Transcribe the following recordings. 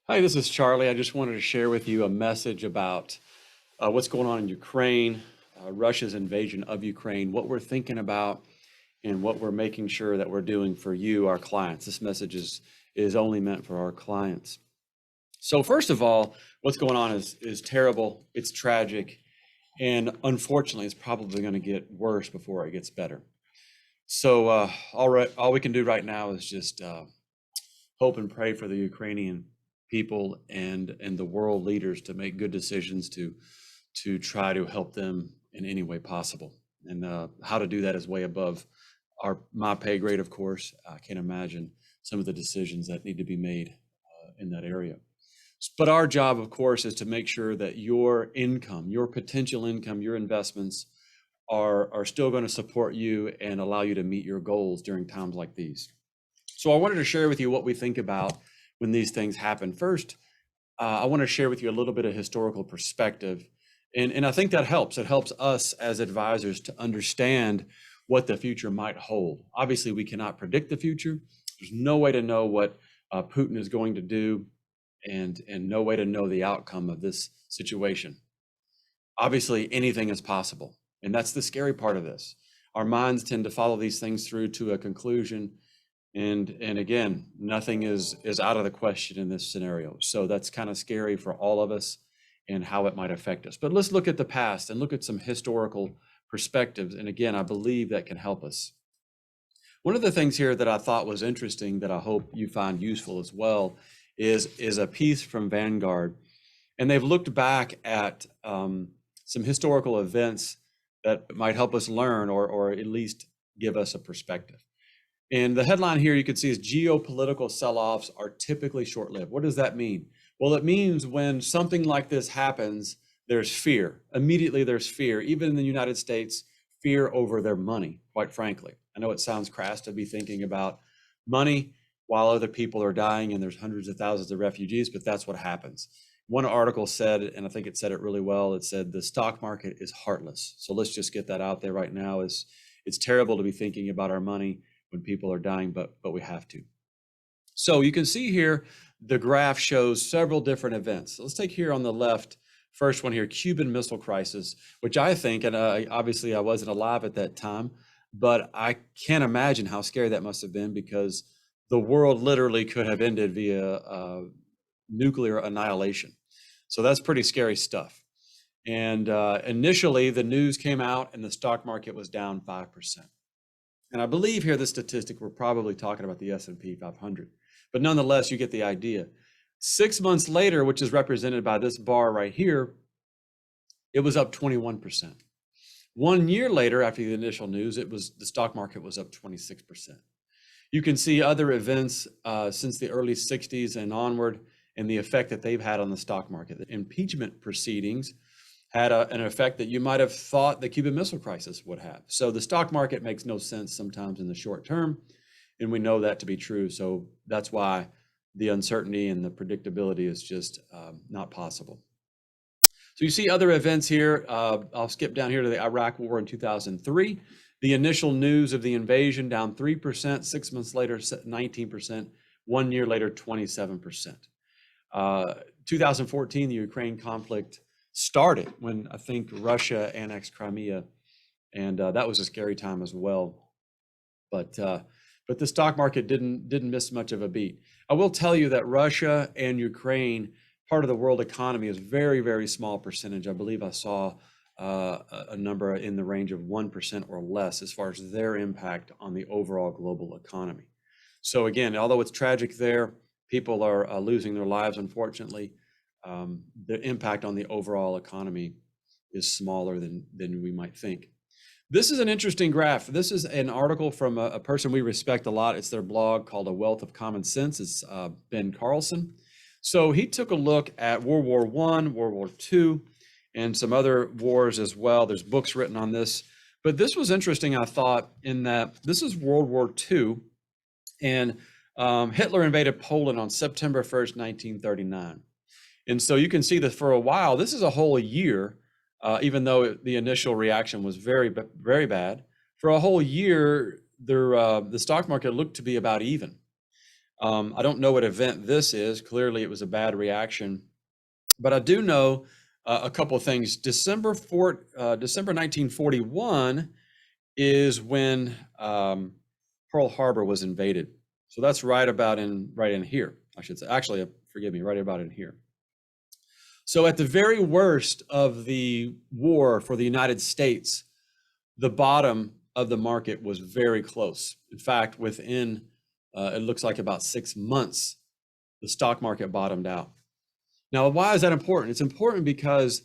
Hi, this is Charlie. I just wanted to share with you a message about what's going on in Ukraine, Russia's invasion of Ukraine, what we're thinking about, and what we're making sure that we're doing for you, our clients. This message is only meant for our clients. So first of all, what's going on is terrible. It's tragic, and unfortunately, it's probably going to get worse before it gets better. So all we can do right now is just hope and pray for the Ukrainian people and the world leaders to make good decisions to try to help them in any way possible. And how to do that is way above my pay grade, of course. I can't imagine some of the decisions that need to be made in that area. But our job, of course, is to make sure that your income, your potential income, your investments are still going to support you and allow you to meet your goals during times like these. So I wanted to share with you what we think about when these things happen. First, I want to share with you a little bit of historical perspective. And I think that helps. It helps us as advisors to understand what the future might hold. Obviously, we cannot predict the future. There's no way to know what Putin is going to do and no way to know the outcome of this situation. Obviously, anything is possible. And that's the scary part of this. Our minds tend to follow these things through to a conclusion, and again, nothing is out of the question in this scenario. So that's kind of scary for all of us and how it might affect us. But let's look at the past and look at some historical perspectives. And again, I believe that can help us. One of the things here that I thought was interesting that I hope you find useful as well is a piece from Vanguard. And they've looked back at some historical events that might help us learn or at least give us a perspective. And the headline here you can see is geopolitical sell-offs are typically short-lived. What does that mean? Well, it means when something like this happens, there's fear. Immediately there's fear, even in the United States, fear over their money, quite frankly. I know it sounds crass to be thinking about money while other people are dying and there's hundreds of thousands of refugees, but that's what happens. One article said, and I think it said it really well, it said the stock market is heartless. So let's just get that out there right now. It's terrible to be thinking about our money when people are dying, but we have to. So you can see here, the graph shows several different events. So let's take here on the left, first one here, Cuban Missile Crisis, which I think, and obviously I wasn't alive at that time, but I can't imagine how scary that must have been because the world literally could have ended via nuclear annihilation. So that's pretty scary stuff. And initially the news came out and the stock market was down 5%. And I believe here the statistic, we're probably talking about the S&P 500, but nonetheless, you get the idea. 6 months later, which is represented by this bar right here, it was up 21%. 1 year later, after the initial news, the stock market was up 26%. You can see other events since the early 60s and onward and the effect that they've had on the stock market. The impeachment proceedings had an effect that you might have thought the Cuban Missile Crisis would have. So the stock market makes no sense sometimes in the short term, and we know that to be true. So that's why the uncertainty and the predictability is just not possible. So you see other events here. I'll skip down here to the Iraq War in 2003. The initial news of the invasion down 3%, 6 months later, 19%, 1 year later, 27%. 2014, the Ukraine conflict started when I think Russia annexed Crimea, and that was a scary time as well. But the stock market didn't miss much of a beat. I will tell you that Russia and Ukraine, part of the world economy, is very, very small percentage. I believe I saw a number in the range of 1% or less as far as their impact on the overall global economy. So again, although it's tragic there, people are losing their lives, unfortunately. The impact on the overall economy is smaller than we might think. This is an interesting graph. This is an article from a person we respect a lot. It's their blog called A Wealth of Common Sense. It's Ben Carlson. So he took a look at World War I, World War II, and some other wars as well. There's books written on this. But this was interesting, I thought, in that this is World War II, and Hitler invaded Poland on September 1st, 1939. And so you can see that for a while, this is a whole year, even though the initial reaction was very, very bad. For a whole year, the stock market looked to be about even. I don't know what event this is. Clearly, it was a bad reaction, but I do know a couple of things. December 1941 is when Pearl Harbor was invaded. So that's right in here, I should say. Actually, forgive me, right about in here. So at the very worst of the war for the United States, the bottom of the market was very close. In fact, within it looks like about 6 months, the stock market bottomed out. Now, why is that important? It's important because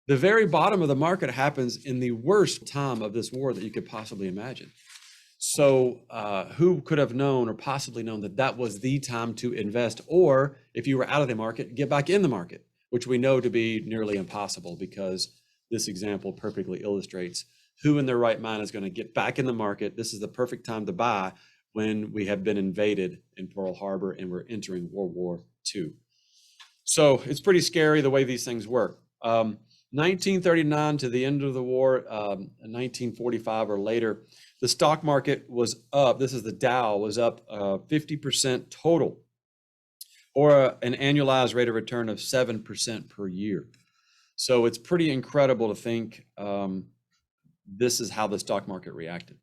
the very bottom of the market happens in the worst time of this war that you could possibly imagine. So who could have known or possibly known that that was the time to invest, or if you were out of the market, get back in the market, which we know to be nearly impossible, because this example perfectly illustrates who in their right mind is going to get back in the market. This is the perfect time to buy when we have been invaded in Pearl Harbor and we're entering World War II. So it's pretty scary the way these things work. 1939 to the end of the war, 1945 or later, the stock market was up. This is the Dow, was up 50% total, or an annualized rate of return of 7% per year. So it's pretty incredible to think this is how the stock market reacted.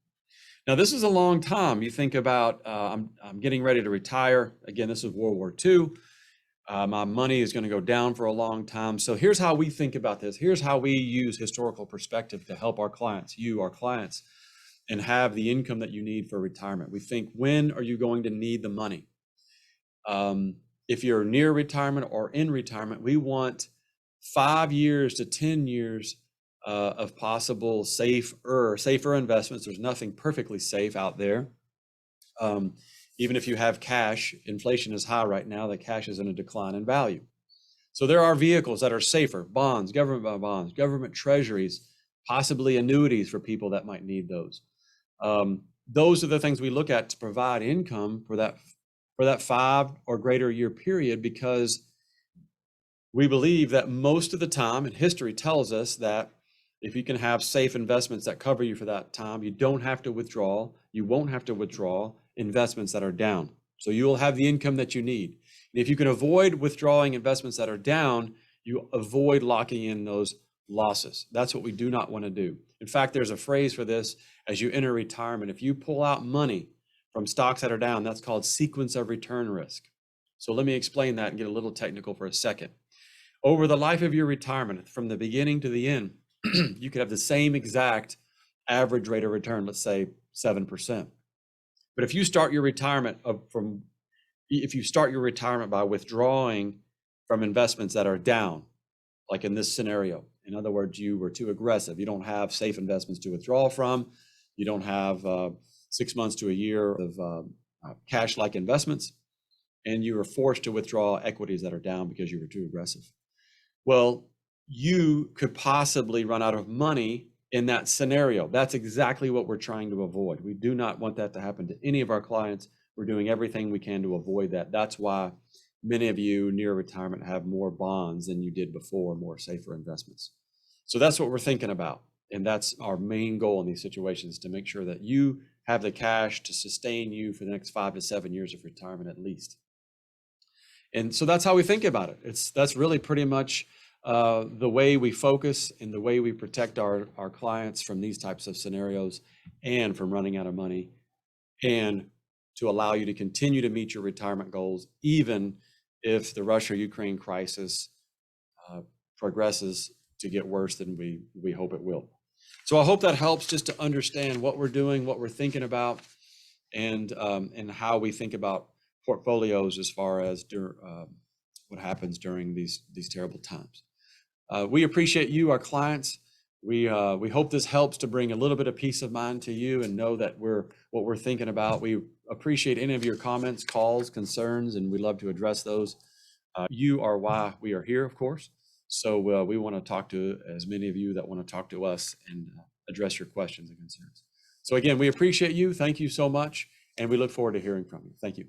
Now, this is a long time. You think about, I'm getting ready to retire. Again, this is World War II. My money is going to go down for a long time. So here's how we think about this. Here's how we use historical perspective to help our clients, our clients, and have the income that you need for retirement. We think, when are you going to need the money? If you're near retirement or in retirement, we want 5 years to 10 years of possible safer investments. There's nothing perfectly safe out there. Even if you have cash, inflation is high right now, the cash is in a decline in value. So there are vehicles that are safer: bonds, government treasuries, possibly annuities for people that might need those. Those are the things we look at to provide income for that 5 or greater year period, because we believe that most of the time, and history tells us that if you can have safe investments that cover you for that time, you don't have to withdraw. You won't have to withdraw investments that are down. So you will have the income that you need. And if you can avoid withdrawing investments that are down, you avoid locking in those losses. That's what we do not want to do. In fact, there's a phrase for this as you enter retirement. If you pull out money from stocks that are down, that's called sequence of return risk. So let me explain that and get a little technical for a second. Over the life of your retirement, from the beginning to the end, you could have the same exact average rate of return, let's say 7%. But if you start your retirement by withdrawing from investments that are down, like in this scenario, in other words, you were too aggressive, you don't have safe investments to withdraw from, you don't have 6 months to a year of cash-like investments, and you were forced to withdraw equities that are down because you were too aggressive. Well, you could possibly run out of money in that scenario. That's exactly what we're trying to avoid. We do not want that to happen to any of our clients. We're doing everything we can to avoid that. That's why many of you near retirement have more bonds than you did before, more safer investments. So that's what we're thinking about. And that's our main goal in these situations, to make sure that you have the cash to sustain you for the next 5 to 7 years of retirement at least. And so that's how we think about it. That's really pretty much the way we focus and the way we protect our clients from these types of scenarios and from running out of money, and to allow you to continue to meet your retirement goals, even if the Russia-Ukraine crisis progresses to get worse than we hope it will. So I hope that helps, just to understand what we're doing, what we're thinking about, and how we think about portfolios as far as what happens during these terrible times. We appreciate you, our clients. We hope this helps to bring a little bit of peace of mind to you and know that what we're thinking about. We appreciate any of your comments, calls, concerns, and we love to address those. You are why we are here, of course. So we want to talk to as many of you that want to talk to us and address your questions and concerns. So again, we appreciate you. Thank you so much. And we look forward to hearing from you. Thank you.